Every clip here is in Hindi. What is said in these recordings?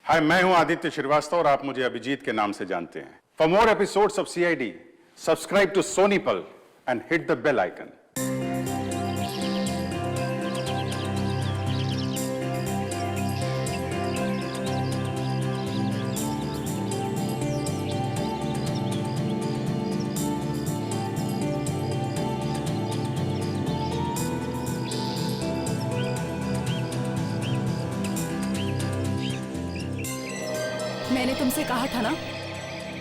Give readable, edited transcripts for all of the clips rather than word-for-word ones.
हाय, मैं हूं आदित्य श्रीवास्तव और आप मुझे अभिजीत के नाम से जानते हैं। For more episodes of CID, subscribe to Sony Pal and hit the bell icon. मैंने तुमसे कहा था ना,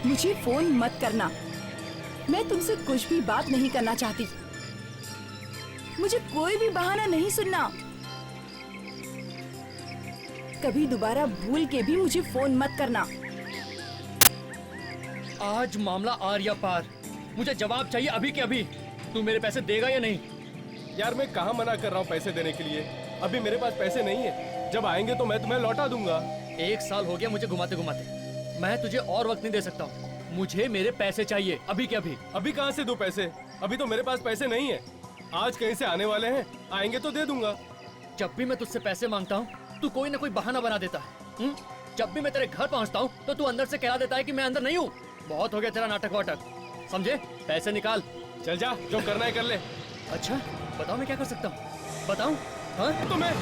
मुझे फोन मत करना। मैं तुमसे कुछ भी बात नहीं करना चाहती। मुझे कोई भी बहाना नहीं सुनना। कभी दोबारा भूल के भी मुझे फोन मत करना। आज मामला आर्या पार। मुझे जवाब चाहिए अभी के अभी। तू मेरे पैसे देगा या नहीं? यार मैं कहाँ मना कर रहा हूँ पैसे देने के लिए। अभी मेरे पास पैसे नहीं है। जब आएंगे तो मैं तुम्हें लौटा दूंगा। 1 साल हो गया मुझे घुमाते घुमाते। मैं तुझे और वक्त नहीं दे सकता हूँ। मुझे मेरे पैसे चाहिए अभी के अभी। अभी कहाँ से दूं पैसे? अभी तो मेरे पास पैसे नहीं है। आज कहीं से आने वाले हैं, आएंगे तो दे दूंगा। जब भी मैं तुझसे पैसे मांगता हूँ तू कोई ना कोई बहाना बना देता है। जब भी मैं तेरे घर पहुँचता हूँ तो तू अंदर से कह देता है कि मैं अंदर नहीं हूँ। बहुत हो गया तेरा नाटक वाटक, समझे? पैसे निकाल। चल जा, जो करना है कर ले। अच्छा बताओ मैं क्या कर सकता हूँ? बताऊँ? हाँ तो मैं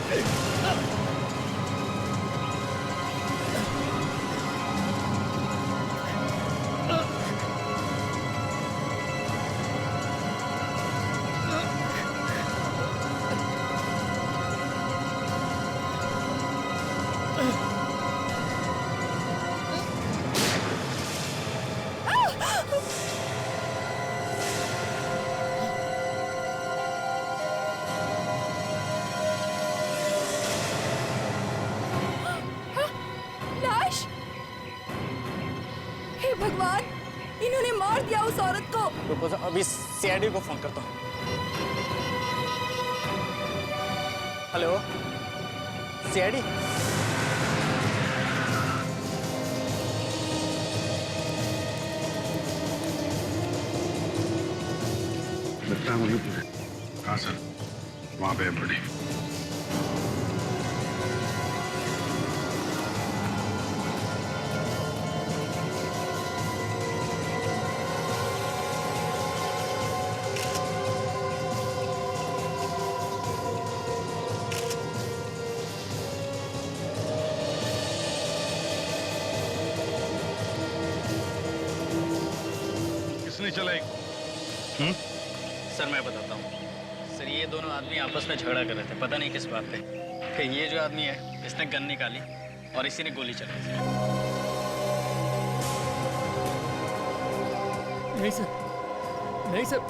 लाश! हे भगवान, इन्होंने मार दिया उस औरत को। रुको तो अभी सीआईडी को फोन करता हूँ। Hello CID. हाँ सर, वहाँ पे बड़ी किसने चलाई? सर मैं बताता हूँ। सर ये दोनों आदमी आपस में झगड़ा कर रहे थे, पता नहीं किस बात पे। फिर ये जो आदमी है इसने गन निकाली और इसी ने गोली चलाई। नहीं सर, नहीं सर,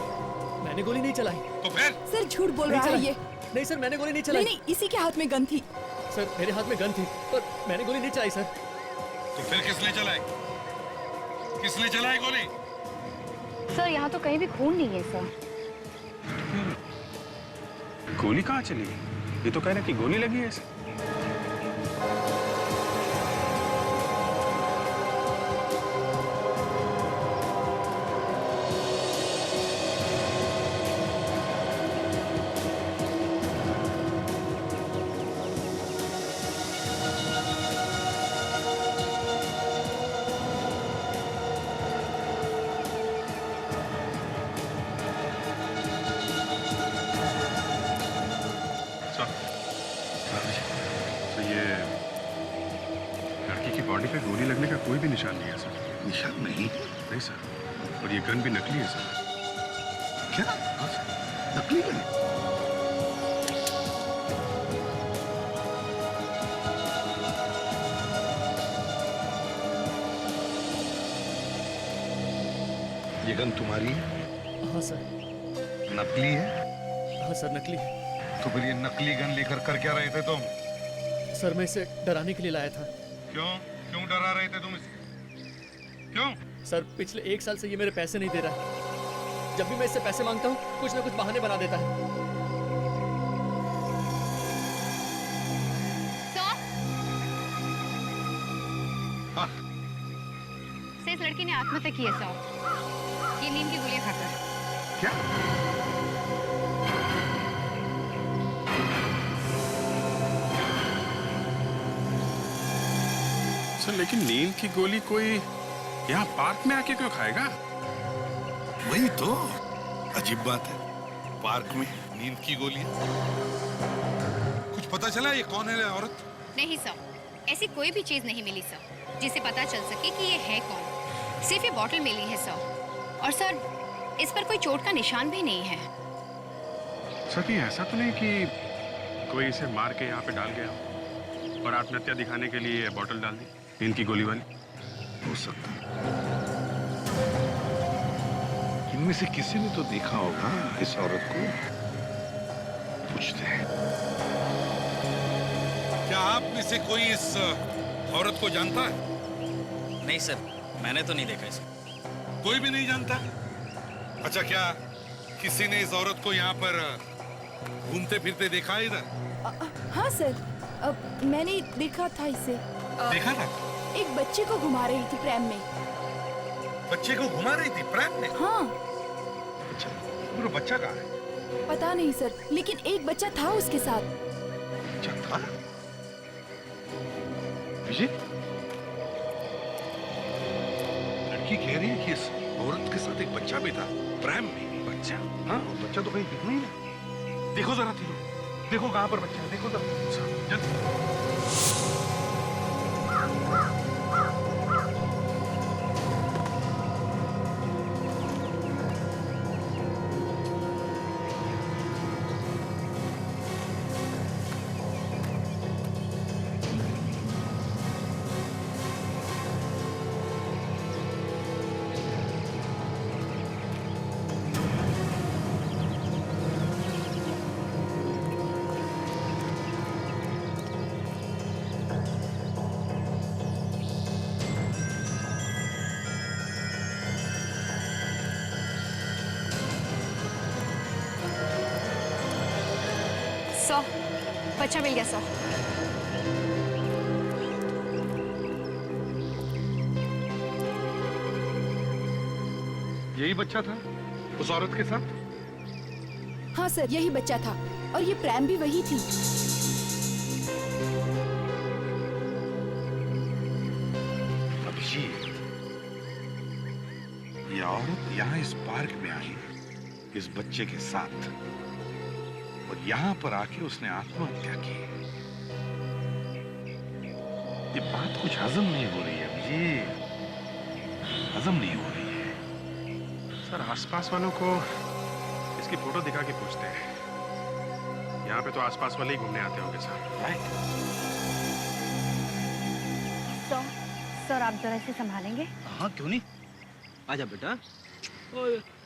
मैंने गोली नहीं चलाई। तो फिर? सर झूठ बोल रहा है ये। नहीं सर, मैंने गोली नहीं नहीं चलाई। नहीं, इसी के हाथ में गन थी। सर मेरे हाथ में गन थी पर मैंने गोली नहीं चलाई सर। तो फिर किसने चलाई? किसने चलाई गोली? सर यहाँ तो कहीं भी खून नहीं है सर। गोली कहाँ चली? ये तो कह रहे कि गोली लगी है इसे। तो ये लड़की की बॉडी पे गोली लगने का कोई भी निशान नहीं है सर। निशान नहीं? नहीं सर, और ये गन भी नकली है सर। क्या? हाँ सर। नकली गन? ये गन तुम्हारी है? हाँ सर। नकली है? हाँ सर नकली। तो फिर ये नकली गन लेकर कर क्या रहे थे तुम? सर मैं इसे डराने के लिए लाया था। क्यों? क्यों डरा रहे थे तुम इसे? क्यों? सर पिछले 1 साल से ये मेरे पैसे नहीं दे रहा है। जब भी मैं इससे पैसे मांगता हूँ कुछ ना कुछ बहाने बना देता है। हाँ। से इस लड़की ने आत्महत्या की है सर। ये नींद की गोलियां खाकर। क्या? सर लेकिन नींद की गोली कोई यहाँ पार्क में आके क्यों खाएगा? वही तो अजीब बात है, पार्क में नींद की गोलियां। कुछ पता चला ये कौन है औरत? नहीं सर, ऐसी कोई भी चीज नहीं मिली सर जिससे पता चल सके कि ये है कौन। सिर्फ ये बॉटल मिली है सर। और सर, इस पर कोई चोट का निशान भी नहीं है। सर कहीं ऐसा तो नहीं कि कोई इसे मार के यहाँ पे डाल गया हो और आत्महत्या दिखाने के लिए बॉटल डाल दी नींद की गोली वाली? हो सकता है। इनमें से किसी ने तो देखा होगा इस औरत को। पूछते हैं। क्या आप में से कोई इस औरत को जानता है? नहीं सर, मैंने तो नहीं देखा इसे। कोई भी नहीं जानता? अच्छा, क्या किसी ने इस औरत को यहाँ पर घूमते फिरते देखा है इधर? हाँ सर, मैंने देखा था इसे। देखा था? एक बच्चे को घुमा रही थी प्रैम में। बच्चे को घुमा रही थी प्रैम में? हाँ। अच्छा, वो बच्चा कहाँ है? पता नहीं सर, लेकिन एक बच्चा था उसके साथ। बच्चा था? विजय, लड़की कह रही है कि इस औरत के साथ एक बच्चा भी था प्रैम में। बच्चा? हाँ, बच्चा तो कहीं दिख नहीं रहा। देखो जरा तीनों, देखो कहाँ पर बच्चा है, देखो जरा जल्दी। सौ बच्चा मिल गया सर। यही बच्चा था उस औरत के साथ? हाँ सर, यही बच्चा था और ये प्रैम भी वही थी। अभिजीत, ये औरत यहाँ इस पार्क में आई इस बच्चे के साथ और यहाँ पर आके उसने आत्महत्या की। ये बात कुछ हजम नहीं हो रही है अभिजीत, हजम नहीं हो रही है। सर आसपास वालों को इसकी फोटो दिखा के पूछते हैं। यहाँ पे तो आसपास वाले ही घूमने आते होंगे सर। राइट? सर आप जरा इसे संभालेंगे? हाँ क्यों नहीं, आजा बेटा।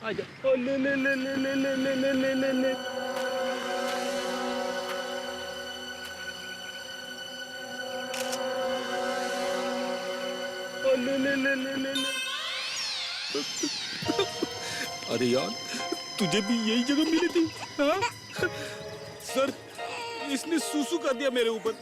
आजा। ओ ले ले ले ले ले ले ले ले ले ले ले। ओ ले ले ले ले ले ले। अरे यार, तुझे भी यही जगह मिली थी? हाँ? सर, इसने सूसू कर दिया मेरे ऊपर।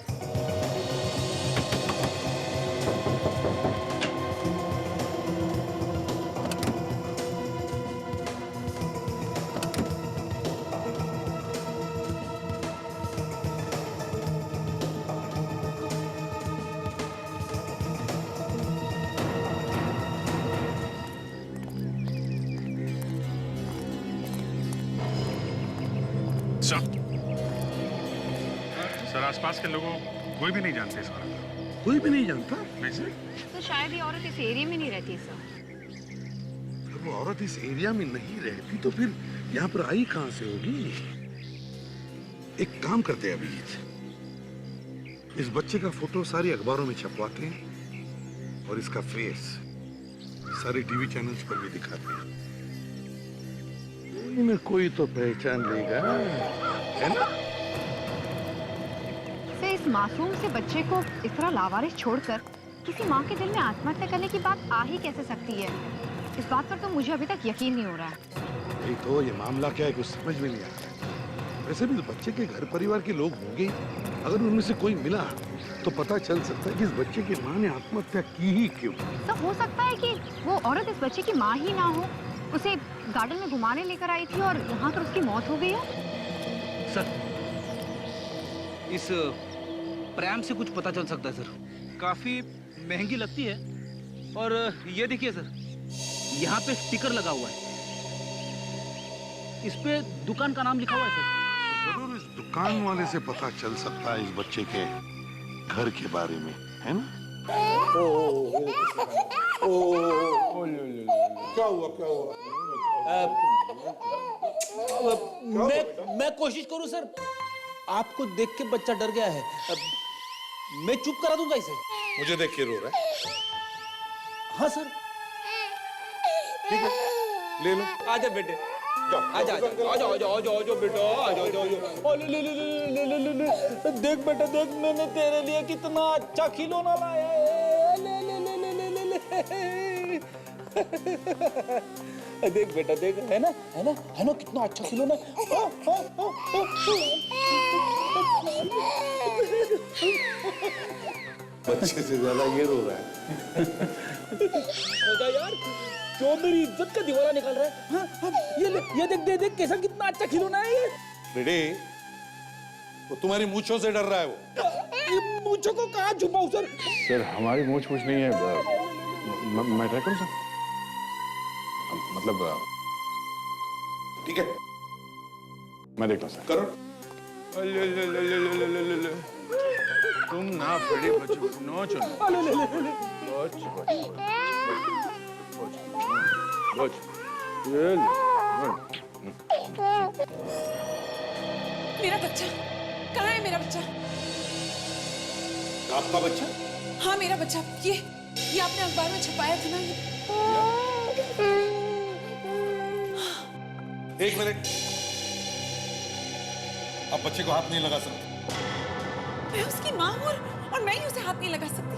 सर आसपास के लोगों कोई भी नहीं जानते इस औरत को? कोई भी नहीं जानता? नहीं सर। तो शायद ये औरत इस एरिया में नहीं रहती सर। अगर वो औरत इस एरिया में नहीं रहती तो फिर यहाँ पर आई कहाँ से होगी? एक काम करते हैं अभिजीत, इस बच्चे का फोटो सारी अखबारों में छपवाते हैं और इसका फेस सारे टीवी चैनल्स पर भी दिखाते हैं। कोई न कोई तो पहचान लेगा, है ना? से इस मासूम से बच्चे को इस तरह लावारिस छोड़कर किसी माँ के दिल में आत्महत्या करने की बात आ ही कैसे सकती है? इस बात पर तो मुझे अभी तक यकीन नहीं हो रहा है। नहीं तो ये मामला क्या है कुछ समझ में नहीं आता। वैसे भी इस बच्चे के घर परिवार के लोग होंगे, अगर उनमें से कोई मिला तो पता चल सकता है कि इस बच्चे की माँ ने आत्महत्या की ही क्यों। तो हो सकता है कि वो औरत इस बच्चे की माँ ही ना हो, उसे गार्डन में घुमाने लेकर आई थी और यहाँ पर उसकी मौत हो गई हो। सर, इस प्रैम से कुछ पता चल सकता है सर। काफी महंगी लगती है। और ये देखिए सर, यहाँ पे स्टिकर लगा हुआ है, इस पे दुकान का नाम लिखा हुआ है सर। जरूर इस दुकान वाले से पता चल सकता है इस बच्चे के घर के बारे में, है ना? क्या हुआ? मैं कोशिश करूं सर, आपको देख के बच्चा डर गया है। मैं चुप करा दूंगा इसे। मुझे देख के रो रहा है? हाँ सर। ठीक है, ले लो। आजा बेटे, आजा बेटा, आजा। ले। देख बेटा देख, मैंने तेरे लिए कितना अच्छा खिलौना लाया है। ले। देख बेटा देख, है ना कितना अच्छा खिलौना। बच्चे से ज्यादा ये रो रहा है। मजा यार, जो मेरी इज्जत का दीवाना निकाल रहा है। हाँ, ये देख कैसा कितना अच्छा खिलौना है ये। बेटे, वो तुम्हारी मूंछों से डर रहा है वो। ये मूंछों को कहाँ छुपाऊं सर? सर हमारी मूछ पूछ नहीं है। मैं ट्राई करूं सर? मतलब ठीक है, मैं देखता हूं सर। करो। तुम ना बड़े बच्चों नो चलो। मेरा बच्चा कहाँ है? मेरा बच्चा? आपका बच्चा? हाँ मेरा बच्चा, ये आपने अखबार में छपाया था ना। एक मिनट, आप बच्चे को हाथ नहीं लगा सकते। मैं उसकी माँ हूँ और मैं ही उसे हाथ नहीं लगा सकती।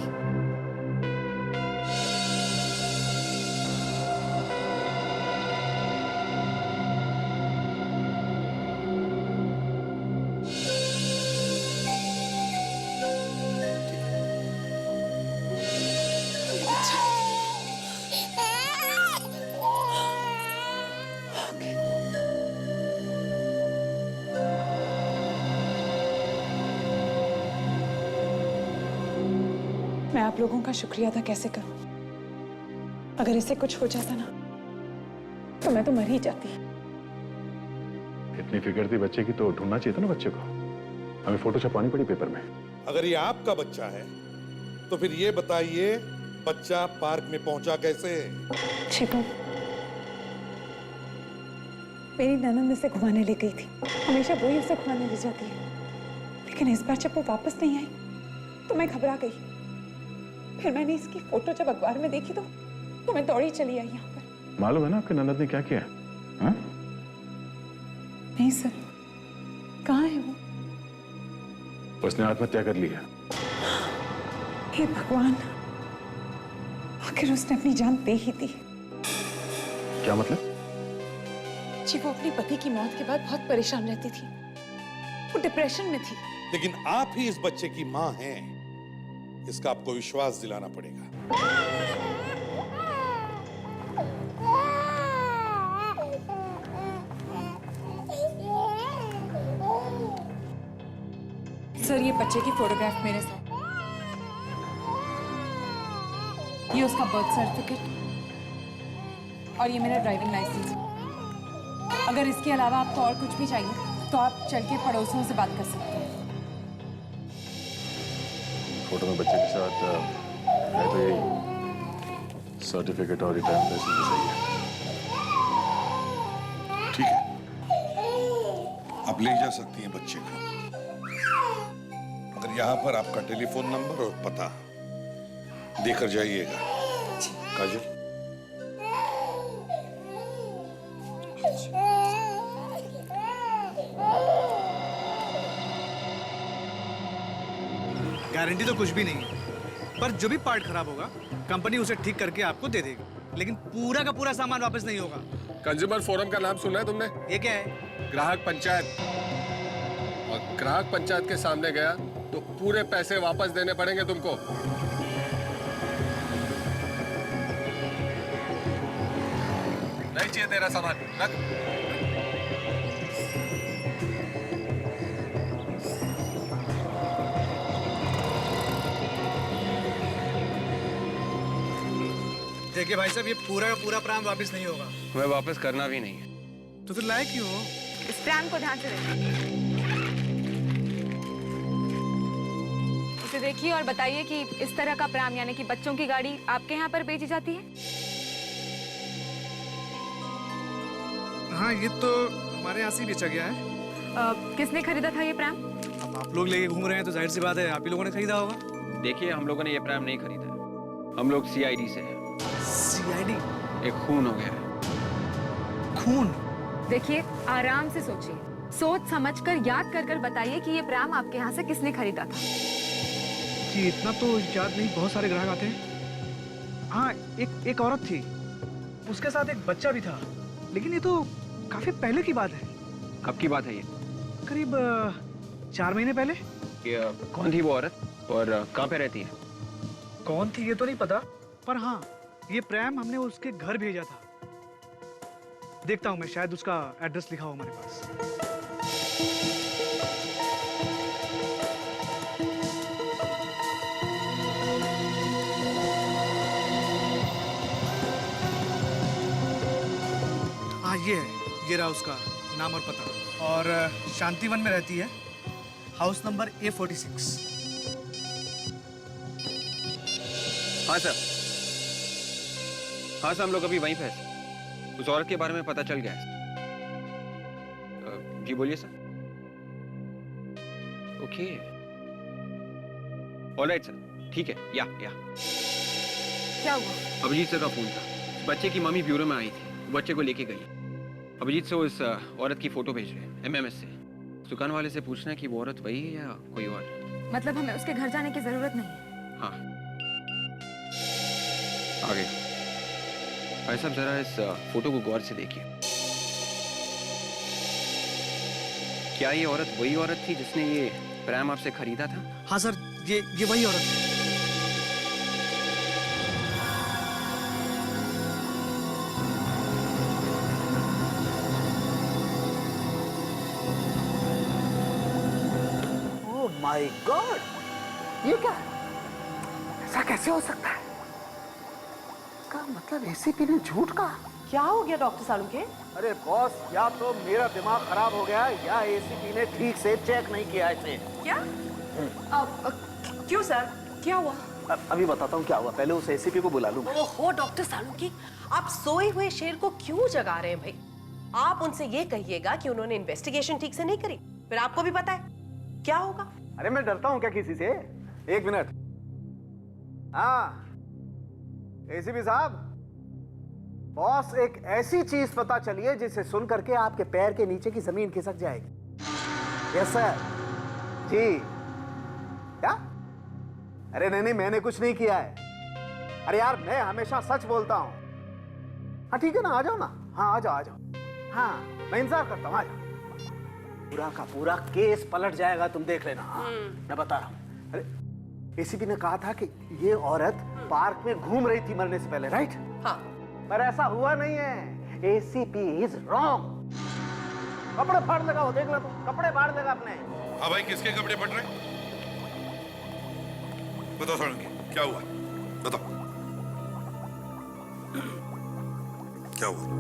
मैं आप लोगों का शुक्रिया अदा कैसे करूं? अगर इसे कुछ हो जाता ना तो मैं तो मर ही जाती। इतनी फिक्र थी बच्चे की तो ढूंढना चाहिए था ना बच्चे को। हमें फोटो छपवानी पड़ी पेपर में। अगर ये आपका बच्चा है तो फिर ये बताइए, बच्चा पार्क में पहुंचा कैसे? शिवम, मेरी ननद इसे घुमाने ले गई थी। हमेशा वही उसे घुमाने ले जाती है, लेकिन इस बार जब वो वापस नहीं आई तो मैं घबरा गई। फिर मैंने इसकी फोटो जब अखबार में देखी तो मैं दौड़ी चली आई यहाँ पर। मालूम है ना आपके ननद ने क्या किया? हाँ? नहीं सर, कहाँ है वो? उसने आत्महत्या कर ली है। हे भगवान, आखिर उसने अपनी जान दे ही दी। क्या मतलब? जी वो अपने पति की मौत के बाद बहुत परेशान रहती थी, वो डिप्रेशन में थी। लेकिन आप ही इस बच्चे की मां हैं, इसका आपको विश्वास दिलाना पड़ेगा। सर ये बच्चे की फोटोग्राफ मेरे साथ, ये उसका बर्थ सर्टिफिकेट और ये मेरा ड्राइविंग लाइसेंस। अगर इसके अलावा आपको और कुछ भी चाहिए तो आप चल के पड़ोसियों से बात कर सकते हैं। फोटो में बच्चे के साथ है तो यही सर्टिफिकेट और रिटर्न लाइसेंस भी सही है। ठीक है, आप ले जा सकती हैं बच्चे को। मगर यहाँ पर आपका टेलीफोन नंबर और पता देकर जाइएगा। काजल, गारंटी तो कुछ भी नहीं है, पर जो भी पार्ट खराब होगा कंपनी उसे ठीक करके आपको दे देगी, लेकिन पूरा का पूरा सामान वापस नहीं होगा। कंज्यूमर फोरम का नाम सुना है तुमने? ये क्या है? ग्राहक पंचायत। और ग्राहक पंचायत के सामने गया तो पूरे पैसे वापस देने पड़ेंगे तुमको। नहीं चाहिए तेरा सामान, रख। देखिए भाई साहब, ये पूरा का पूरा प्राण वापस नहीं होगा। हमें वापस करना भी नहीं है। तो फिर लाए क्यों हो? इस प्लान को ध्यान से देखिए। इसे देखिए और बताइए कि इस तरह का प्राम यानी कि बच्चों की गाड़ी आपके यहाँ पर बेची जाती है? हाँ, ये तो हमारे यहाँ से बेचा गया है। किसने खरीदा था ये प्राम? अब आप लोग लेके घूम रहे हैं तो जाहिर सी बात है आप ही लोगों ने खरीदा होगा। देखिए, हम लोगों ने ये प्राम नहीं खरीदा है। हम लोग CID से हैं। CID? एक खून हो गया है। खून? देखिए, आराम से सोचिए, सोच समझकर याद कर कर बताइए कि ये प्राम आपके यहाँ से किसने खरीदा था। जी इतना तो याद नहीं, बहुत सारे ग्राहक आते हैं। हाँ, एक औरत थी, उसके साथ एक बच्चा भी था, लेकिन ये तो काफी पहले की बात है। कब की बात है ये? करीब 4 महीने पहले। ये कौन थी वो औरत और कहाँ पे रहती है? कौन थी ये तो नहीं पता, पर हाँ, ये प्रेम हमने उसके घर भेजा था। देखता हूँ मैं, शायद उसका एड्रेस लिखा हो हमारे पास। हाँ, ये रहा उसका नाम और पता। और शांतिवन में रहती है, हाउस नंबर A46। हाँ सर, हाँ सर, हम लोग अभी वहीं पे हैं। उस औरत के बारे में पता चल गया है। जी बोलिए सर। ओके, ऑलराइट सर, ठीक है। या क्या हुआ? अभिजीत सर का फोन था। बच्चे की मम्मी ब्यूरो में आई थी, बच्चे को लेके गई। अभिजीत से उस औरत की फोटो भेज रहे हैं MMS से। दुकान वाले से पूछना कि वो औरत वही है या कोई और। मतलब हमें उसके घर जाने की जरूरत नहीं है? हाँ, आगे भाई साहब, जरा इस फोटो को गौर से देखिए। क्या ये औरत वही औरत थी जिसने ये प्रेम आपसे खरीदा था? हाँ सर, ये वही औरत है। माय गॉड, ये क्या है? ऐसा कैसे हो सकता है? का मतलब ACP ने झूठ कहा? क्या हो गया डॉक्टर सालुंके? अरे बॉस, या तो मेरा दिमाग खराब हो गया या ACP ने ठीक से चेक नहीं किया इसे। क्या? क्यों सर, क्या हुआ? अभी बताता हूँ क्या हुआ, पहले उस ACP को बुला लूँ। ओहो डॉक्टर सालुंके, आप सोए हुए शेर को क्यों जगा रहे हैं भाई? आप उनसे ये कहिएगा कि उन्होंने इन्वेस्टिगेशन ठीक से नहीं करी, फिर आपको भी पता है क्या होगा। अरे मैं डरता हूँ क्या किसी से? एक मिनट। हाँ ACP साहब, बॉस, एक ऐसी चीज पता चली है जिसे सुन करके आपके पैर के नीचे की जमीन खिसक जाएगी। Yes sir. जी। क्या? अरे नहीं, मैंने कुछ नहीं किया है। अरे यार, मैं हमेशा सच बोलता हूँ। हाँ ठीक है ना, आ जाओ ना। हाँ आ जाओ। हाँ मैं इंतजार करता हूँ, आ जाओ। पूरा का पूरा केस पलट जाएगा, तुम देख लेना। हाँ, मैं बता रहा हूँ। अरे ACP ने कहा था कि ये औरत पार्क में घूम रही थी मरने से पहले, राइट? हाँ। पर ऐसा हुआ नहीं है। ACP is wrong. कपड़े फाड़ लगा वो, देख लो तुम, कपड़े फाड़ लगा अपने। हाँ भाई, किसके कपड़े फट रहे? बताओ सालुंके, क्या हुआ? बताओ क्या हुआ?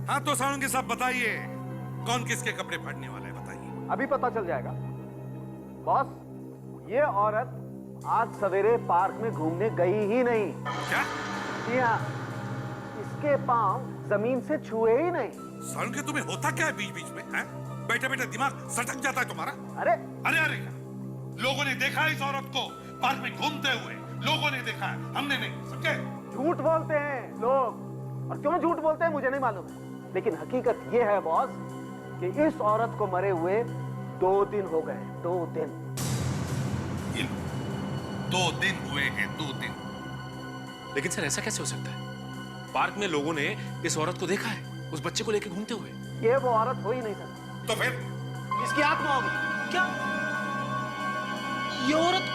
हाँ तो सालुंके साहब बताइए, कौन किसके कपड़े फाड़ने वाला है, बताइए। अभी पता चल जाएगा बॉस। ये औरत आज सवेरे पार्क में घूमने गई ही नहीं। क्या? जी हाँ, इसके पांव जमीन से छुए ही नहीं। सालुंके, तुम्हें होता क्या है बीच बीच में? बैठे बैठे दिमाग सटक जाता है तुम्हारा। अरे लोगों ने देखा है इस औरत को पार्क में घूमते हुए, लोगों ने देखा है, हमने नहीं, समझे? झूठ बोलते हैं लोग, और क्यों झूठ बोलते हैं मुझे नहीं मालूम, लेकिन हकीकत ये है बॉस कि इस औरत को मरे हुए 2 दिन हो गए। 2 दिन। 2 दिन हुए हैं, 2 दिन। लेकिन सर ऐसा कैसे हो सकता है? पार्क में लोगों ने इस औरत को देखा है, उस बच्चे को लेकर घूमते हुए। ये वो औरत हो ही नहीं सकती। तो फिर इसकी आत्मा होगी। क्या? ये औरत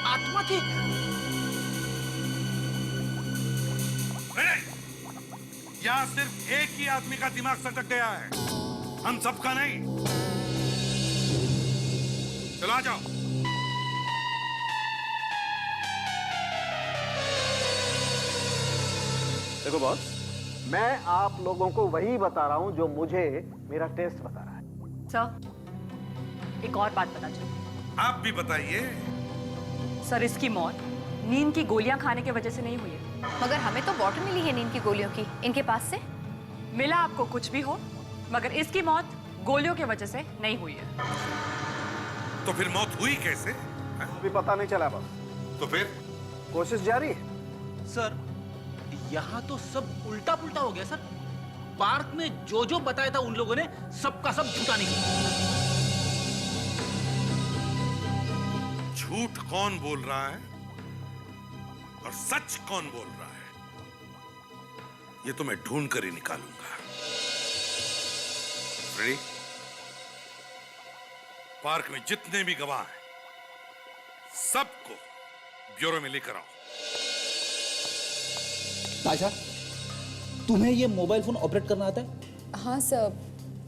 आत्मा थी? यहाँ सिर्फ एक ही आदमी का दिमाग सटक गया है, हम सबका नहीं। चला जाओ। देखो बॉस, मैं आप लोगों को वही बता रहा हूं जो मुझे मेरा टेस्ट बता रहा है। सर, एक और बात पता चली। आप भी बताइए। सर, इसकी मौत नींद की गोलियां खाने की वजह से नहीं हुई है। मगर हमें तो बॉटल मिली है नींद की गोलियों की, इनके पास से। मिला आपको कुछ भी हो, मगर इसकी मौत गोलियों की वजह से नहीं हुई है। तो फिर मौत हुई कैसे? अभी पता नहीं चला बॉस। तो फिर कोशिश जारी है। सर, यहाँ तो सब उल्टा पुल्टा हो गया सर। पार्क में जो जो बताया था उन लोगों ने सबका सब झूठा निकला। झूठ कौन बोल रहा है और सच कौन बोल रहा है, ये तो मैं ढूंढ कर ही निकालूंगा। रेडी? पार्क में जितने भी गवाह हैं, सबको ब्यूरो में लेकर आओ। ताशा, तुम्हें ये मोबाइल फोन ऑपरेट करना आता है? हाँ सर,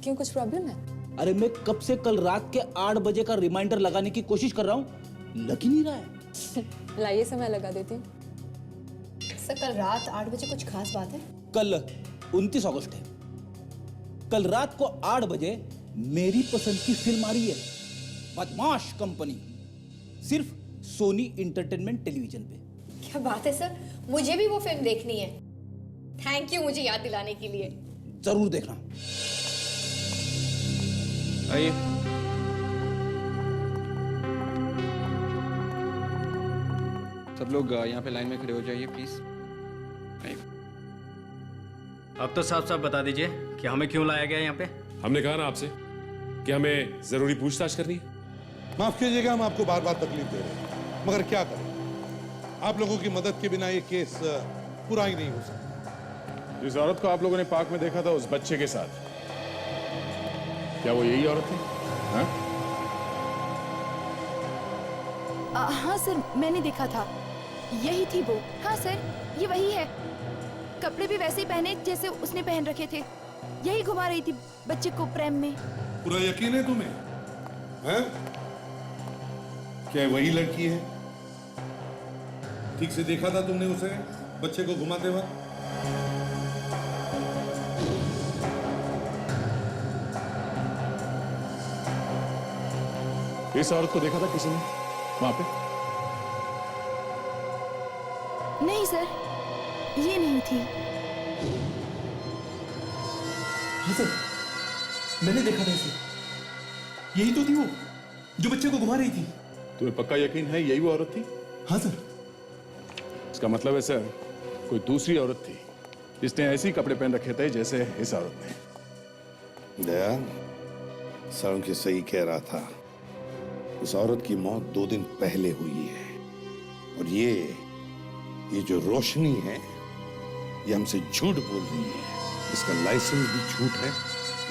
क्यों कुछ प्रॉब्लम है? अरे मैं कब से कल रात के 8 बजे का रिमाइंडर लगाने की कोशिश कर रहा हूँ, लग ही नहीं रहा है। लाइए से मैं लगा देती हूँ। सर, कल रात 8 बजे कुछ खास बात है? कल 29 अगस्त है। कल रात को 8 बजे मेरी पसंद की फिल्म आ रही है, बदमाश कंपनी, सिर्फ सोनी इंटरटेनमेंट टेलीविजन पे। क्या बात है सर, मुझे भी वो फिल्म देखनी है। थैंक यू मुझे याद दिलाने के लिए। जरूर देखना। आइए। सब लोग यहाँ पे लाइन में खड़े हो जाइए प्लीज। अब तो साफ साफ बता दीजिए कि हमें क्यों लाया गया यहाँ पे। हमने कहा ना आपसे कि हमें जरूरी पूछताछ करनी है। माफ कीजिएगा, हम आपको बार बार तकलीफ दे रहे हैं, मगर क्या करें, आप लोगों की मदद के बिना ये केस पूरा ही नहीं हो सकता। जिस औरत को आप लोगों ने पार्क में देखा था उस बच्चे के साथ, क्या वो यही औरत थी? हाँ? हाँ सर, मैंने देखा था, यही थी वो। हाँ सर, ये वही है। कपड़े भी वैसे ही पहने जैसे उसने पहन रखे थे। यही घुमा रही थी बच्चे को प्रेम में। पूरा यकीन है तुम्हें? हैं? क्या वही लड़की है? ठीक से देखा था तुमने उसे बच्चे को घुमाते वक्त? इस औरत को देखा था किसी ने वहां पे? नहीं सर, ये नहीं थी। हाँ सर, मैंने देखा था इसे। यही तो थी वो जो बच्चे को घुमा रही थी। तुम्हें पक्का यकीन है यही वो औरत थी? हाँ सर। इसका मतलब है सर, कोई दूसरी औरत थी जिसने ऐसे ही कपड़े पहन रखे थे जैसे इस औरत ने। दया, सड़क सही कह रहा था। इस औरत की मौत 2 दिन पहले हुई है, और ये जो रोशनी है, ये हमसे झूठ बोल रही है। इसका लाइसेंस भी झूठ है,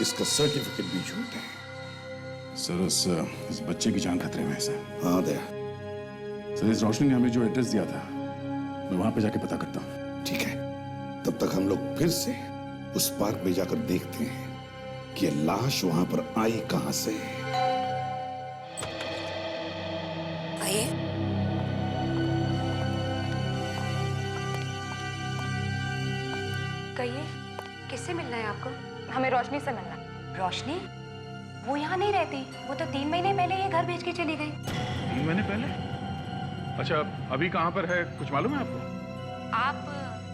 इसका सर्टिफिकेट भी झूठ है। सर, इस बच्चे की जान खतरे में है सर। हाँ दया। सर, इस रोशनी ने हमें जो एड्रेस दिया था, मैं वहां पे जाके पता करता हूँ। ठीक है, तब तक हम लोग फिर से उस पार्क में जाकर देखते हैं कि ये लाश वहां पर आई कहां से। आइए। कहिए, किससे मिलना है आपको? हमें रोशनी से मिलना है। रोशनी? वो यहाँ नहीं रहती। वो तो 3 महीने पहले ये घर बेच के चली गई। 3 महीने पहले? अच्छा, अभी कहाँ पर है कुछ मालूम है आपको? आप?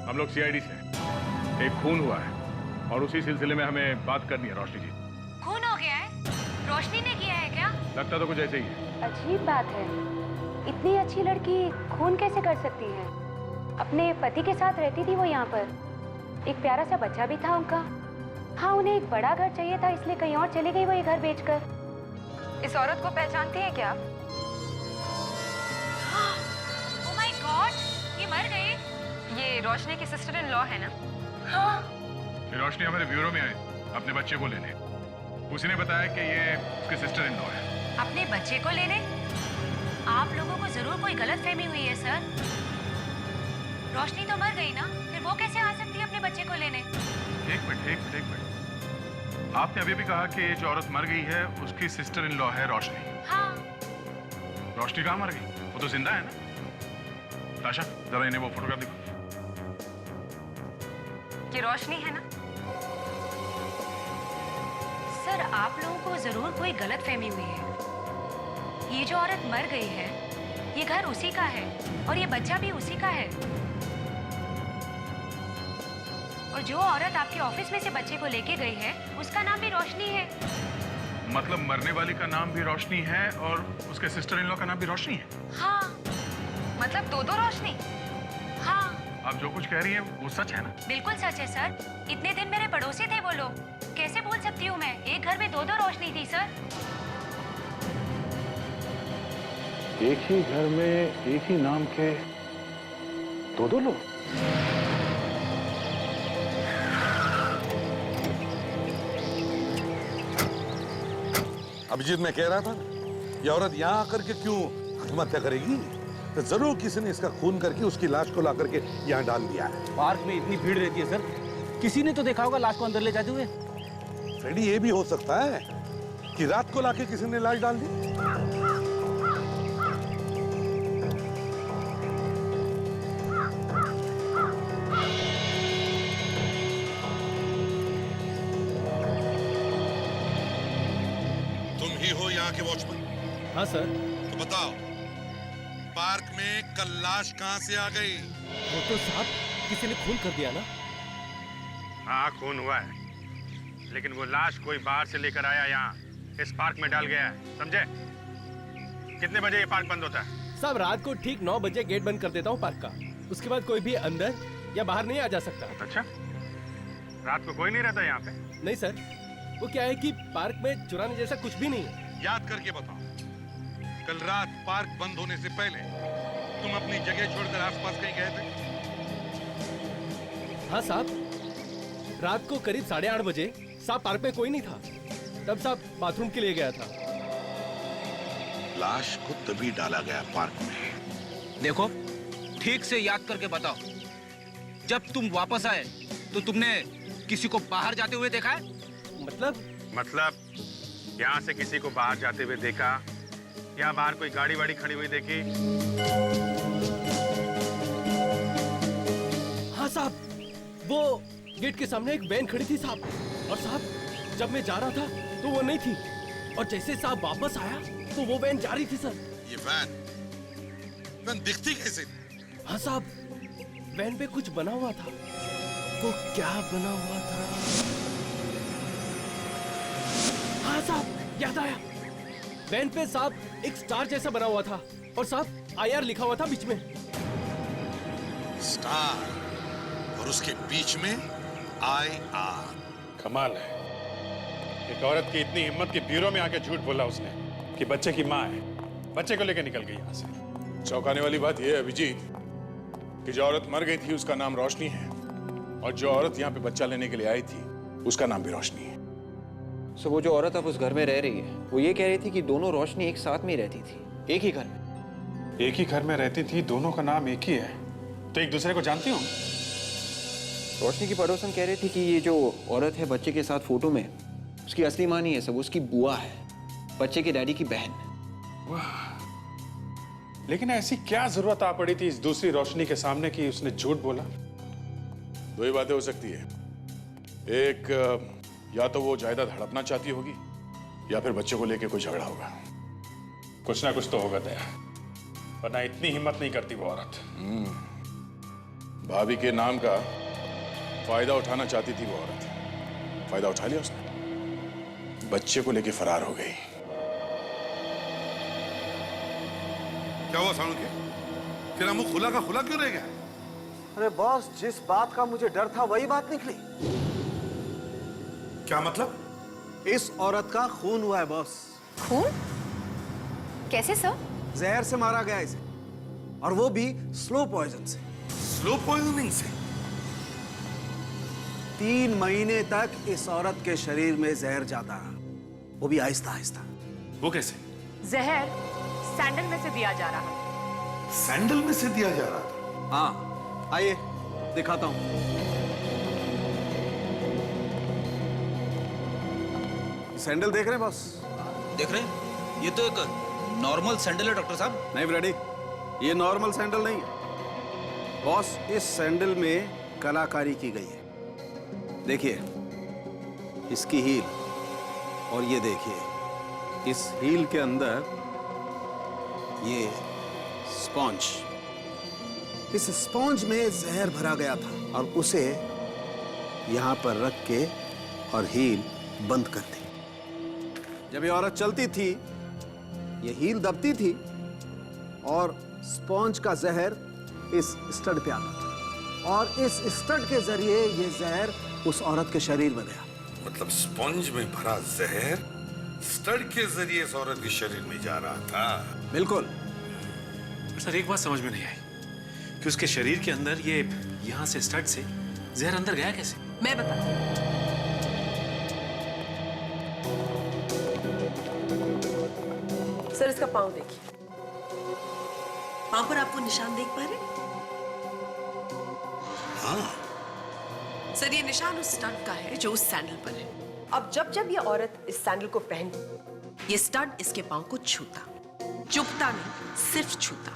हम लोग सीआईडी से हैं। एक खून हुआ है और उसी सिलसिले में हमें बात करनी है रोशनी जी। खून हो गया है? रोशनी ने किया है क्या? लगता तो कुछ ऐसे ही है। अजीब बात है, इतनी अच्छी लड़की खून कैसे कर सकती है? अपने पति के साथ रहती थी वो यहाँ पर, एक प्यारा सा बच्चा भी था उनका। हाँ, उन्हें एक बड़ा घर चाहिए था, इसलिए कहीं और चली गई वो ये घर बेचकर। इस औरत को पहचानती हैं क्या आप? ओह माय गॉड, ये मर गई। ये रोशनी की सिस्टर इन लॉ है ना? हाँ। रोशनी हमारे ब्यूरो में आई अपने बच्चे को लेने। उसने बताया कि ये उसके सिस्टर इन लॉ है। अपने बच्चे को लेने? आप लोगों को जरूर कोई गलतफहमी हुई है सर। रोशनी तो मर गई ना, फिर वो कैसे आ सकती है अपने बच्चे को लेने? एक मिनट। आपने अभी भी कहा कि जो औरत मर गई है उसकी सिस्टर इन लॉ है रोशनी। हाँ। रोशनी कहाँ मर गई? वो तो जिंदा है ना। ताशा, जरा इन्हें वो फोटोग्राफ दिखा। ये रोशनी है ना? सर, आप लोगों को जरूर कोई गलतफहमी हुई है। ये जो औरत मर गई है, ये घर उसी का है और ये बच्चा भी उसी का है। और जो औरत आपके ऑफिस में से बच्चे को लेके गई है, उसका नाम भी रोशनी है। मतलब मरने वाली का नाम भी रोशनी है और उसके सिस्टर इन लॉ का नाम भी रोशनी है? हाँ। मतलब दो रोशनी? हाँ। आप जो कुछ कह रही है वो सच है ना? बिल्कुल सच है सर। इतने दिन मेरे पड़ोसी थे वो लोग। कैसे बोल सकती हूँ मैं? एक घर में दो रोशनी थी सर। एक ही घर में एक ही नाम के दो लोग? अभिजीत, मैं कह रहा था ये औरत यहाँ आकर के क्यों आत्महत्या करेगी? तो जरूर किसी ने इसका खून करके उसकी लाश को ला करके यहाँ डाल दिया है। पार्क में इतनी भीड़ रहती है सर, किसी ने तो देखा होगा लाश को अंदर ले जाते हुए। फ्रेडी, ये भी हो सकता है कि रात को लाके किसी ने लाश डाल दी। तुम ही हो यहाँ के वॉचमैन? हाँ सर। तो बताओ, पार्क में कल लाश कहाँ से आ गई? वो तो साहब किसी ने खून कर दिया ना। हाँ, खून हुआ है, लेकिन वो लाश कोई बाहर से लेकर आया, यहाँ इस पार्क में डाल गया है, समझे? कितने बजे ये पार्क बंद होता है? साहब, रात को ठीक 9 बजे गेट बंद कर देता हूँ पार्क का। उसके बाद कोई भी अंदर या बाहर नहीं आ जा सकता। अच्छा, रात को कोई नहीं रहता यहाँ पे? नहीं सर, वो क्या है कि पार्क में चुराने जैसा कुछ भी नहीं है। याद करके बताओ, कल रात पार्क बंद होने से पहले तुम अपनी जगह छोड़कर आसपास कहीं गए थे? हाँ साहब, रात को करीब 8:30 बजे साहब पार्क में कोई नहीं था। तब साहब बाथरूम के लिए गया था। लाश को तभी डाला गया पार्क में। देखो, ठीक से याद करके बताओ, जब तुम वापस आए तो तुमने किसी को बाहर जाते हुए देखा है? मतलब यहाँ से किसी को बाहर जाते हुए देखा या बाहर कोई गाड़ी वाड़ी खड़ी हुई देखी? हाँ साहब, वो गेट के सामने एक वैन खड़ी थी साहब, और साहब जब मैं जा रहा था तो वो नहीं थी, और जैसे साहब वापस आया तो वो वैन जा रही थी सर। ये वैन दिखती कैसे? हाँ साहब, वैन पे कुछ बना हुआ था। वो क्या बना हुआ था? हाँ साहब, याद आया। वैन पे साहब एक स्टार जैसा बना हुआ था, और साहब IR लिखा हुआ था बीच में। स्टार, और उसके बीच में IR। कमाल है, एक औरत की इतनी हिम्मत कि ब्यूरो में आके झूठ बोला उसने कि बच्चे की माँ है, बच्चे को लेकर निकल गई यहाँ से। चौंकाने वाली बात यह है अभिजीत कि जो औरत मर गई थी उसका नाम रोशनी है, और जो औरत यहाँ पे बच्चा लेने के लिए आई थी उसका नाम भी रोशनी है। सो वो जो औरत अब उस घर में रह रही है, वो ये कह रही थी कि दोनों रोशनी एक साथ में रहती थी, एक ही घर में। एक ही घर में रहती थी, दोनों का नाम एक ही है, तो एक दूसरे को जानती हूँ। रोशनी की पड़ोसन कह रही थी कि ये जो औरत है बच्चे के साथ फोटो में, उसकी असली माँ नहीं है, सब उसकी बुआ है, बच्चे के डैडी की बहन। लेकिन ऐसी क्या जरूरत आ पड़ी थी इस दूसरी रोशनी के सामने कि उसने झूठ बोला? दो ही बातें हो सकती है, एक या तो वो जायदाद हड़पना चाहती होगी, या फिर बच्चे को लेके कोई झगड़ा होगा। कुछ ना कुछ तो होगा दया, वरना इतनी हिम्मत नहीं करती वो औरत। भाभी के नाम का फायदा उठाना चाहती थी वो औरत, फायदा उठा लिया उसने, बच्चे को लेके फरार हो गई। क्या हुआ सानू के? तेरा मुंह खुला का खुला क्यों रह गया? अरे बॉस, जिस बात का मुझे डर था वही बात निकली। क्या मतलब? इस औरत का खून हुआ है बॉस। खून? कैसे सर? जहर से मारा गया इसे, और वो भी स्लो पॉइजन से। स्लो पॉइजनिंग से? 3 महीने तक इस औरत के शरीर में जहर जाता रहा, वो भी आहिस्ता आहिस्ता। वो कैसे? जहर सैंडल में से दिया जा रहा है। सैंडल में से दिया जा रहा था? हाँ, आइए दिखाता हूं। सैंडल देख रहे हैं बॉस? देख रहे हैं? ये तो एक नॉर्मल सैंडल है डॉक्टर साहब। नहीं ब्रडी, ये नॉर्मल सैंडल नहीं है बॉस। इस सैंडल में कलाकारी की गई है। देखिए इसकी हील, और ये देखिए इस हील के अंदर ये स्पॉन्ज। इस स्पॉन्ज में जहर भरा गया था और उसे यहां पर रख के और हील बंद कर दी। जब ये औरत चलती थी ये हील दबती थी और स्पॉन्ज का जहर इस स्टड पे आता था और इस स्टड के जरिए ये जहर उस औरत के शरीर में गया। मतलब स्पंज में भरा जहर स्टड के जरिए इस औरत के शरीर में जा रहा था। बिल्कुल। सर एक बात समझ में नहीं आई कि उसके शरीर के अंदर ये यहाँ से स्टड से जहर अंदर गया कैसे? मैं बताती हूँ। सर इसका पाँव देखिए, पाँव पर आप वो निशान देख पा रहे? हाँ। सर ये निशान उस स्टड का है जो उस सैंडल पर है। अब जब जब ये औरत इस सैंडल को पहनती ये स्टड इसके पाँव को छूता, चुभता नहीं सिर्फ छूता,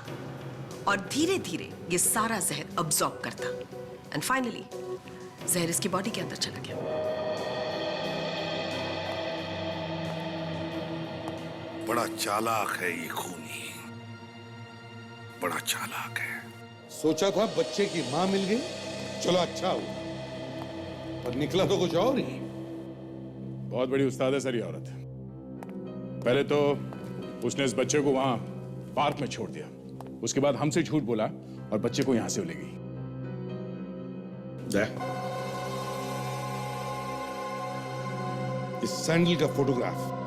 और धीरे धीरे ये सारा जहर अब्सॉर्ब करता एंड फाइनली जहर इसकी बॉडी के अंदर चला गया। बड़ा चालाक है ये खूनी, बड़ा चालाक है। सोचा था बच्चे की मां मिल गई, चलो अच्छा हुआ, पर निकला तो कुछ और ही। बहुत बड़ी उस्ताद है सर ये औरत। पहले तो उसने इस बच्चे को वहां पार्क में छोड़ दिया, उसके बाद हमसे झूठ बोला और बच्चे को यहां से ले गई। इस सैंडल का फोटोग्राफ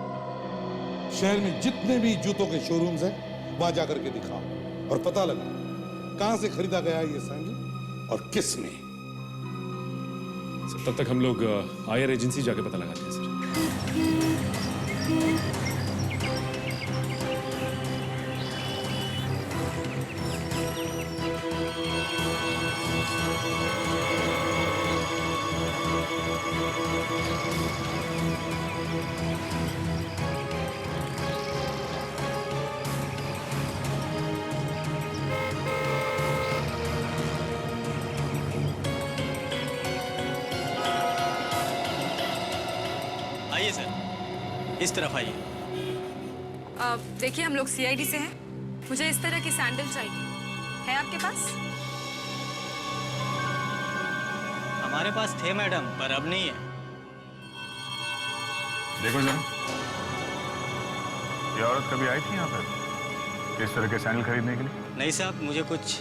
शहर में जितने भी जूतों के शोरूम्स हैं वहां जाकर के दिखाओ और पता लगा कहां से खरीदा गया ये सैंडल और किसने। सर तब तक हम लोग आईआर एजेंसी जाके पता लगाते हैं सर। आइए सर, इस तरफ आइए। देखिए हम लोग सीआईडी से हैं, मुझे इस तरह की सैंडल चाहिए, है आपके पास? हमारे पास थे मैडम, पर अब नहीं है। देखो जरा, ये औरत कभी आई थी यहाँ पर इस तरह के सैंडल खरीदने के लिए? नहीं साहब, मुझे कुछ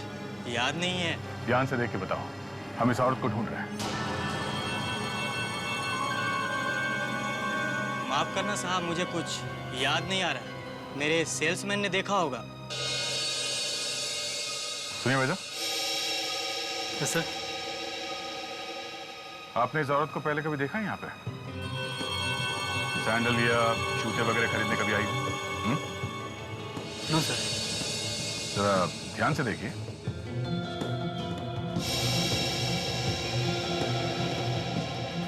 याद नहीं है। ध्यान से देख के बताओ, हम इस औरत को ढूंढ रहे हैं। माफ करना साहब, मुझे कुछ याद नहीं आ रहा। मेरे सेल्समैन ने देखा होगा। सुनिए भैया। सर, आपने इस औरत को पहले कभी देखा है यहाँ पे? सैंडल या जूते वगैरह खरीदने कभी आई? No sir. जरा ध्यान से देखिए।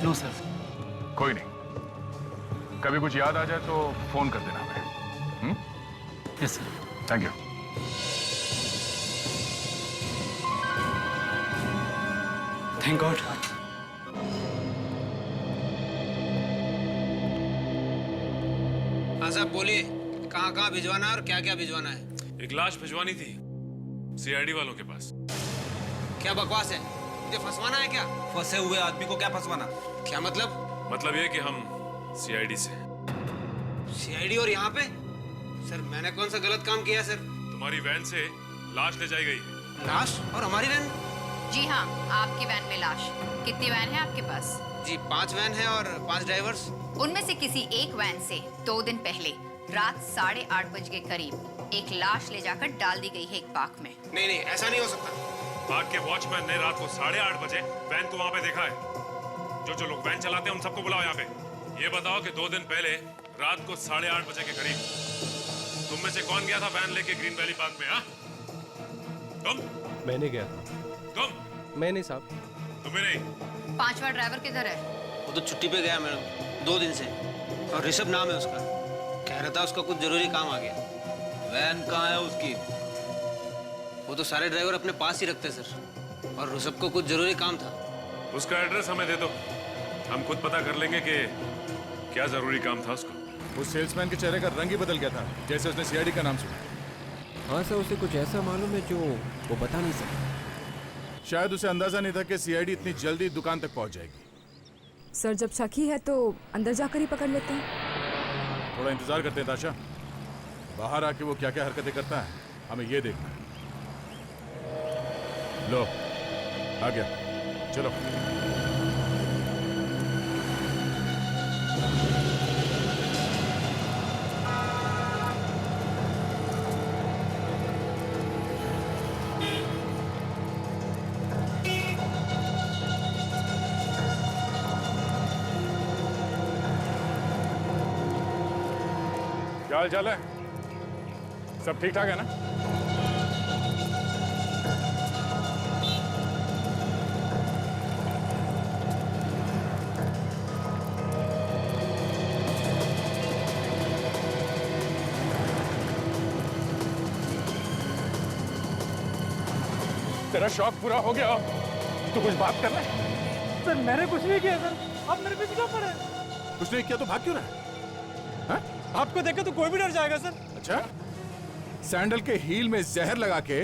No sir. कोई नहीं, कभी कुछ याद आ जाए तो फोन कर देना हमें। Yes sir. Thank you. Thank God. हाँ साहब बोलिए, कहाँ कहाँ भिजवाना है और क्या क्या भिजवाना है? एक लाश भिजवानी थी सीआईडी वालों के पास। क्या बकवास है, मुझे फंसवाना है क्या? फंसे हुए आदमी को क्या फंसवाना? क्या मतलब? मतलब ये कि हम सीआईडी से। सीआईडी और यहाँ पे? सर मैंने कौन सा गलत काम किया सर? तुम्हारी वैन से लाश ले जाई गई। लाश? और हमारी वैन? जी हाँ, आपकी वैन में लाश। कितनी वैन है आपके पास? जी 5 वैन है और 5 ड्राइवर्स। उनमें से किसी एक वैन से 2 दिन पहले रात 8:30 बजे के करीब एक लाश ले जाकर डाल दी गई है एक पार्क में। नहीं नहीं, ऐसा नहीं हो सकता। पार्क के वॉचमैन ने रात को 8:30 बजे वैन को वहाँ पे देखा है। जो लोग वैन चलाते हैं उन सबको बुलाओ यहाँ पे। ये बताओ कि 2 दिन पहले रात को 8:30 बजे के करीब तुम में से कौन गया था वैन लेके ग्रीन वैली पार्क में? हाँ, तुम? मैंने गया। तुम? मैंने साहब। तुम्हें नहीं। 5वां ड्राइवर किधर है? वो तो छुट्टी पे गया मैडम, 2 दिन से, और ऋषभ नाम है उसका। कह रहा था उसका कुछ जरूरी काम आ गया। वैन कहाँ है उसकी? वो तो सारे ड्राइवर अपने पास ही रखते सर, और ऋषभ को कुछ जरूरी काम था। उसका एड्रेस हमें दे दो, हम खुद पता कर लेंगे कि क्या जरूरी काम था उसको। उस सेल्समैन के चेहरे का रंग ही बदल गया था जैसे उसने सीआईडी का नाम सुना। हाँ सर, उसे कुछ ऐसा मालूम है जो वो बता नहीं सकता। शायद उसे अंदाजा नहीं था कि सीआईडी इतनी जल्दी दुकान तक पहुंच जाएगी। सर जब शक ही है तो अंदर जाकर ही पकड़ लेते हैं। थोड़ा इंतजार करते हैं ताशा, बाहर आके वो क्या क्या हरकतें करता है हमें ये देखना है। लो आ गया, चलो। क्या हाल चाल है? सब ठीक ठाक है ना? तेरा शौक पूरा हो गया, तो कुछ बात कर ले। सर मैंने कुछ नहीं किया सर, आप मेरे पीछे क्यों पड़े? कुछ नहीं किया तो भाग क्यों रहा है? आपको देखे तो कोई भी डर जाएगा सर। अच्छा, सैंडल के हील में जहर लगा के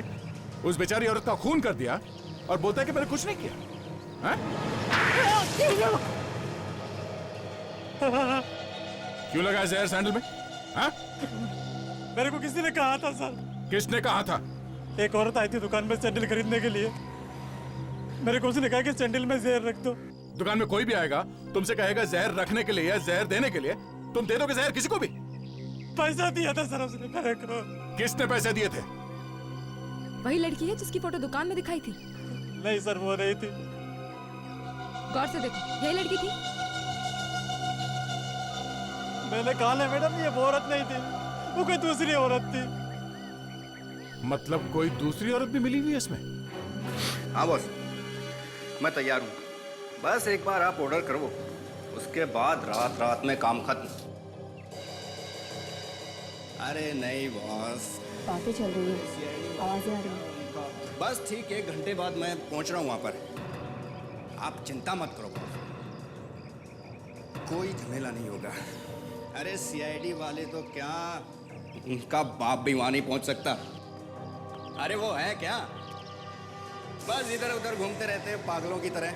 उस बेचारी औरत का खून कर दिया और बोलता है कि मैंने कुछ नहीं किया। हैं? क्यों लगा जहर सैंडल में? हैं? मेरे को किसी ने कहा था सर। किसने कहा था? एक औरत आई थी दुकान में सैंडल खरीदने के लिए, मेरे को उसने कहा कि सैंडल में जहर रख दो। दुकान में कोई भी आएगा तुमसे कहेगा जहर रखने के लिए या जहर देने के लिए, तुम दे दोगे जहर किसी को भी? पैसा दिया था सर उसने मेरे को। किसने पैसे दिए थे? वही लड़की है जिसकी फोटो दुकान में दिखाई थी। नहीं सर वो नहीं थी। गौर से देखो, यही लड़की थी। मैंने कहा ना मैडम, ये वो औरत नहीं थी, वो कोई दूसरी औरत थी। मतलब कोई दूसरी औरत भी मिली हुई है इसमें? हाँ बॉस, मैं तैयार हूँ। बस एक बार आप ऑर्डर करो, उसके बाद रात रात में काम खत्म। अरे नहीं बॉस, बातें चल रही है, आवाजें आ रही हैं। बस ठीक 1 घंटे बाद मैं पहुंच रहा हूँ वहाँ पर। आप चिंता मत करो बॉस, कोई झमेला नहीं होगा। अरे सीआईडी वाले तो क्या, उनका बाप भी वहाँ नहीं पहुँच सकता। अरे वो है क्या, बस इधर उधर घूमते रहते हैं पागलों की तरह।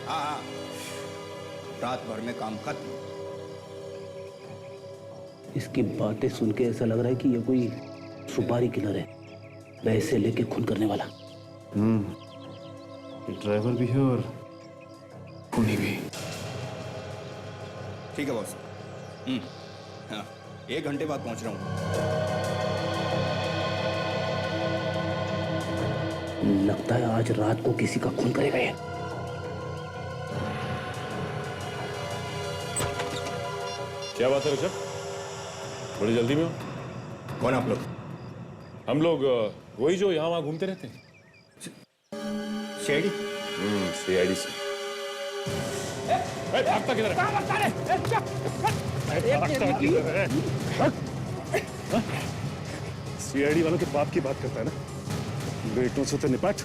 हाँ हाँ, रात भर में काम खत्म। इसकी बातें सुन के ऐसा लग रहा है कि ये कोई सुपारी किलर है, पैसे लेके खून करने वाला। ड्राइवर भी है और खूनी भी। ठीक है बॉस। हाँ, 1 घंटे बाद पहुंच रहा हूँ। लगता है आज रात को किसी का खून करेगा ये। क्या बात है ऋषभ, बड़ी जल्दी में हो? कौन आप लोग? हम लोग वही जो यहाँ वहाँ घूमते रहते हैं। सीआईडी? सीआईडी से। भागता किधर है? सीआईडी वालों के बाप की बात करता है ना, बेटों से तो निपट।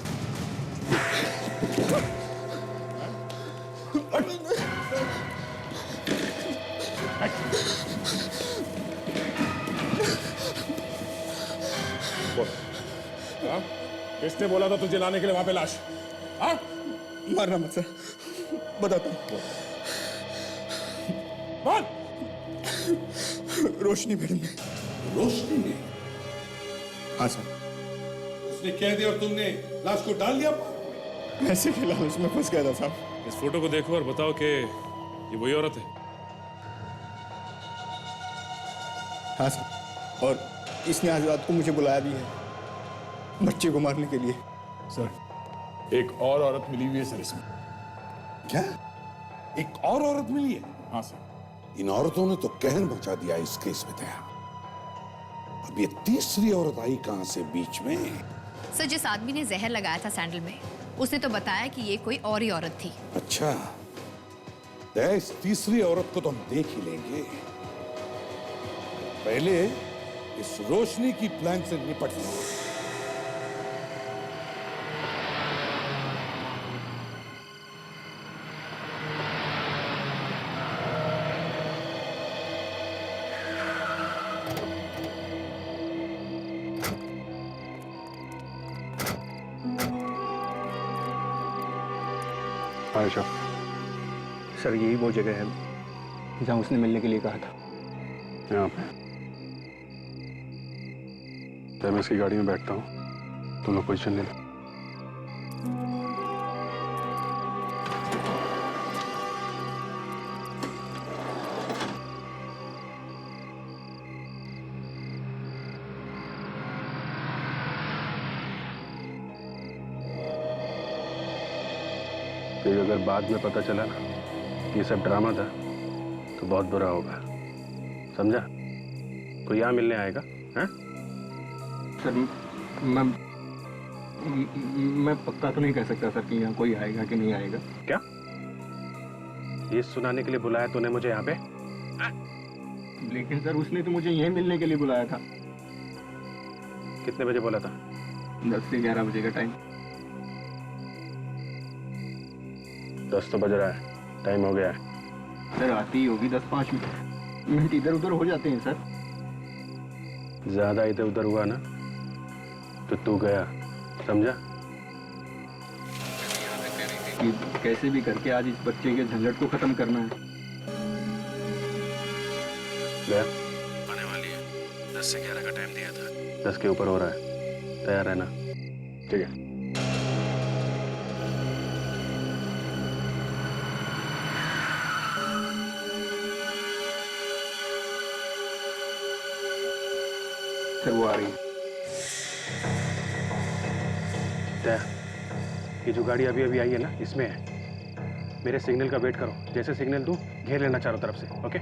किसने बोला था तुझे लाने के लिए वहां पे लाश? हाँ? मारना मत सर, बताता हूँ। रोशनी मैडम ने। रोशनी ने? हाँ सर। उसने कह दिया और तुमने लाश को डाल दिया? ऐसे के लालच में फंस गया था साहब। इस फोटो को देखो और बताओ कि ये वही औरत है। हाँ सर, और इसने आज रात को मुझे बुलाया भी है, बच्चे को मारने के लिए। सर, एक और औरत मिली हुई है सर इसमें। क्या? एक और औरत मिली है? हाँ सर। इन औरतों ने तो कहर मचा दिया इस केस में। दया, अब ये तीसरी औरत आई कहां से बीच में? सर, जिस आदमी ने जहर लगाया था सैंडल में, उसने तो बताया कि ये कोई और ही औरत थी। अच्छा, दया, इस तीसरी औरत को तो हम देख ही लेंगे। पहले इस रोशनी की प्लान से निपट जाओ। आयशा, सर यही वो जगह है जहाँ उसने मिलने के लिए कहा था। यहाँ पे मैं इसकी गाड़ी में बैठता हूँ, तुम लोग पोजीशन ले लो। फिर अगर बाद में पता चला ना कि ये सब ड्रामा था तो बहुत बुरा होगा, समझा? कोई यहाँ मिलने आएगा? हैं? सर मैं पक्का तो नहीं कह सकता सर कि यहाँ कोई आएगा कि नहीं आएगा। क्या ये सुनाने के लिए बुलाया तूने मुझे यहाँ पे? लेकिन सर उसने तो मुझे यहीं मिलने के लिए बुलाया था। कितने बजे बोला था? 10 से 11 बजे का टाइम। 10 तो बज रहा है, टाइम हो गया है। सर आती ही होगी 10-5 मिनट इधर उधर हो जाते हैं सर। ज्यादा इधर उधर हुआ ना तो तू गया, समझा? कि कैसे भी करके आज इस बच्चे के झंझट को खत्म करना है। गया आने वाली है, 10 से 11 का टाइम दिया था, 10 के ऊपर हो रहा है, तैयार रहना, ठीक है? सर वो आ रही है। ये जो गाड़ी अभी अभी आई है ना, इसमें है। मेरे सिग्नल का वेट करो, जैसे सिग्नल दूं घेर लेना चारों तरफ से, ओके?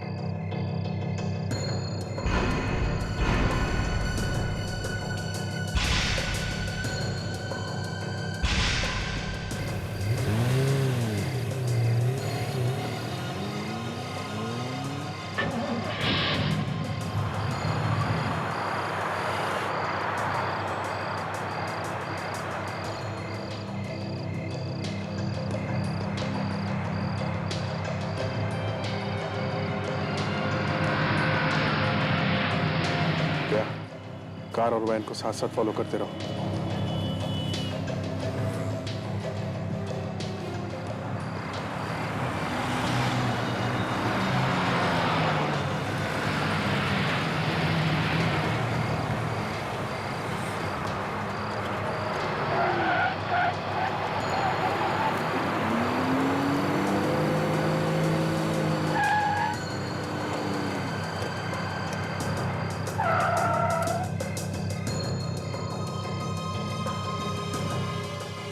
कार और वैन को साथ साथ फॉलो करते रहो।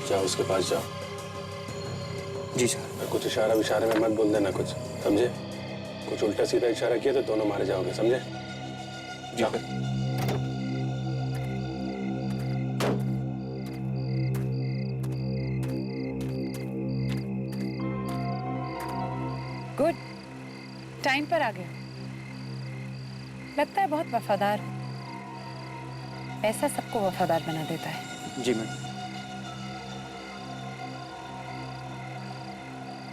जाओ उसके पास जाओ। जी सर। कुछ इशारा विशारे में मत बोल देना कुछ, समझे? कुछ उल्टा सीधा इशारा किया तो दोनों मारे जाओगे, समझे? जी सर। गुड, टाइम पर आ गए। लगता है बहुत वफादार हो। ऐसा सबको वफादार बना देता है। जी मैम।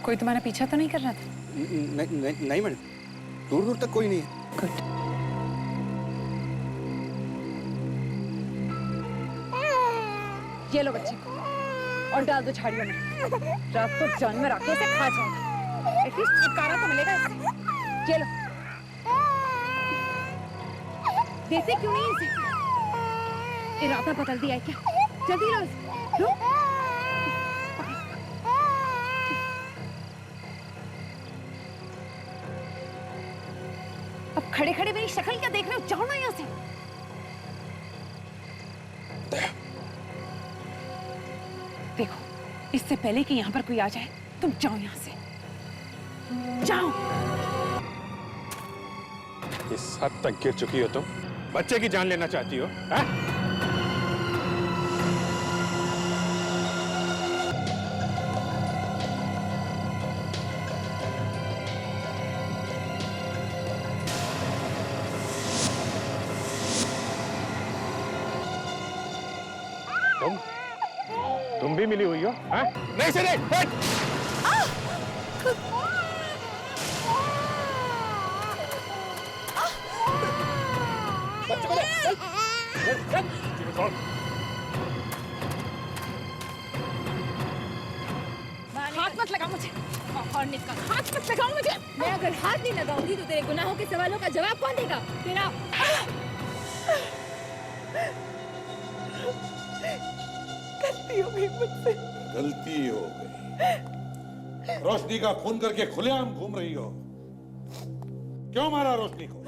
कोई तुम्हारा पीछा तो नहीं कर रहा था? नहीं मैडम, दूर दूर तक कोई नहीं है। गुड। ये लो बच्चे और डाल दो झाड़ियों में। रात को जानवर आके इसे खा जाएगा। एटलीस्ट छुटकारा तो मिलेगा इससे। ये लो। देते क्यों नहीं इसे? इरादा बदल दिया है क्या? जल्दी लो इसे। लो। अब खड़े खड़े मेरी शक्ल क्या देख रहे हो? जाओ ना यहाँ से। देखो, इससे पहले कि यहाँ पर कोई आ जाए, तुम जाओ यहाँ से। जाओ। इस हद तक गिर चुकी हो तुम, बच्चे की जान लेना चाहती हो, हैं? तुम भी मिली हुई हो? हैं? नहीं से नहीं, हट! हाथ मत लगा मुझे और निकल। हाथ मत लगाओ मुझे। मैं अगर हाथ नहीं लगाऊंगी तो तेरे गुनाहों के सवालों का जवाब कौन देगा? तेरा गलती हो गई मुझसे। गलती हो गई। रोशनी का खून करके खुलेआम घूम रही हो। क्यों मारा रोशनी को?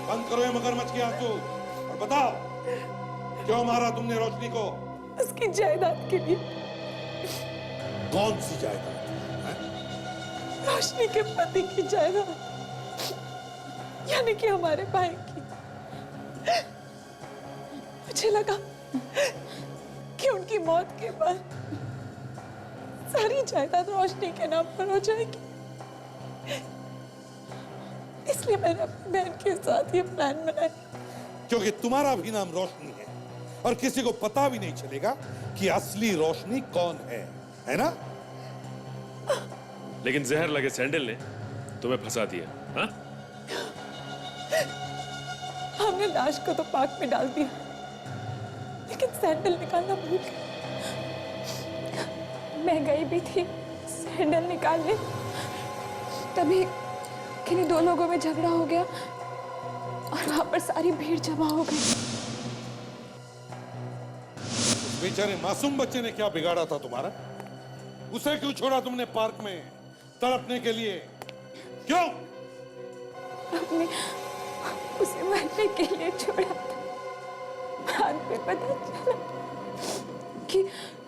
बंद करो ये मगरमच्छ के आंसू और बताओ क्यों मारा तुमने रोशनी को? उसकी जायदाद के लिए। कौन सी जायदाद? रोशनी के पति की जायदाद, यानी कि हमारे भाई की। मुझे लगा कि उनकी मौत के बाद सारी जायदाद रोशनी के नाम पर हो जाएगी, इसलिए मैंने अपनी बहन के साथ ये प्लान बनाया। क्योंकि तुम्हारा भी नाम रोशनी है और किसी को पता भी नहीं चलेगा कि असली रोशनी कौन है ना? लेकिन जहर लगे सैंडल ने तुम्हें फंसा दिया, हाँ? हमने लाश को तो पार्क में डाल दिया, लेकिन सैंडल निकालना भूल गए। मैं गई भी थी सैंडल निकालने, तभी किन्हीं दो लोगों में झगड़ा हो गया और वहां पर सारी भीड़ जमा हो गई। उस बेचारे मासूम बच्चे ने क्या बिगाड़ा था तुम्हारा? उसे क्यों छोड़ा तुमने पार्क में तड़पने के लिए? क्यों? हमने उसे मरने के लिए छोड़ा था। बाद में पता चला कि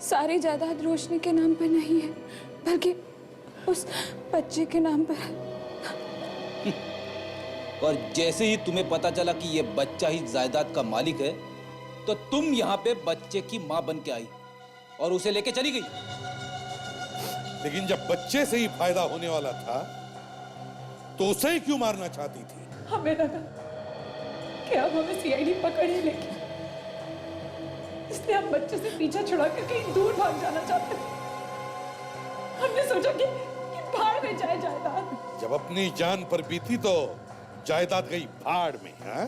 सारी जायदाद रोशनी के नाम पर नहीं है, बल्कि उस बच्चे के नाम पर है। और जैसे ही तुम्हें पता चला कि ये बच्चा ही जायदाद का मालिक है, तो तुम यहाँ पे बच्चे की माँ बन के आई और उसे लेके चली गई। लेकिन जब बच्चे से ही फायदा होने वाला था, तो उसे ही क्यों मारना चाहती थी? हमें लगा कि अब हमें सीआईडी पकड़े लेगी, इसलिए हम बच्चे से पीछा छुड़ा कर कहीं दूर भाग जाना चाहते थे। हमने सोचा कि भाड़ में जाए जायदाद। जब अपनी जान पर बीती तो जायदाद गई भाड़ में, हाँ?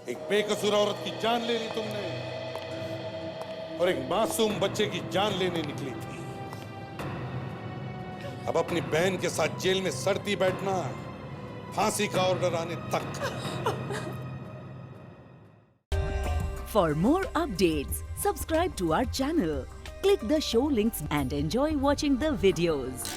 एक बेकसूर औरत की जान ले ली तुमने और एक मासूम बच्चे की जान लेने निकली थी। अब अपनी बहन के साथ जेल में सड़ती बैठना, फांसी का ऑर्डर आने तक। For more updates, subscribe to our channel, click the show links and enjoy watching the videos.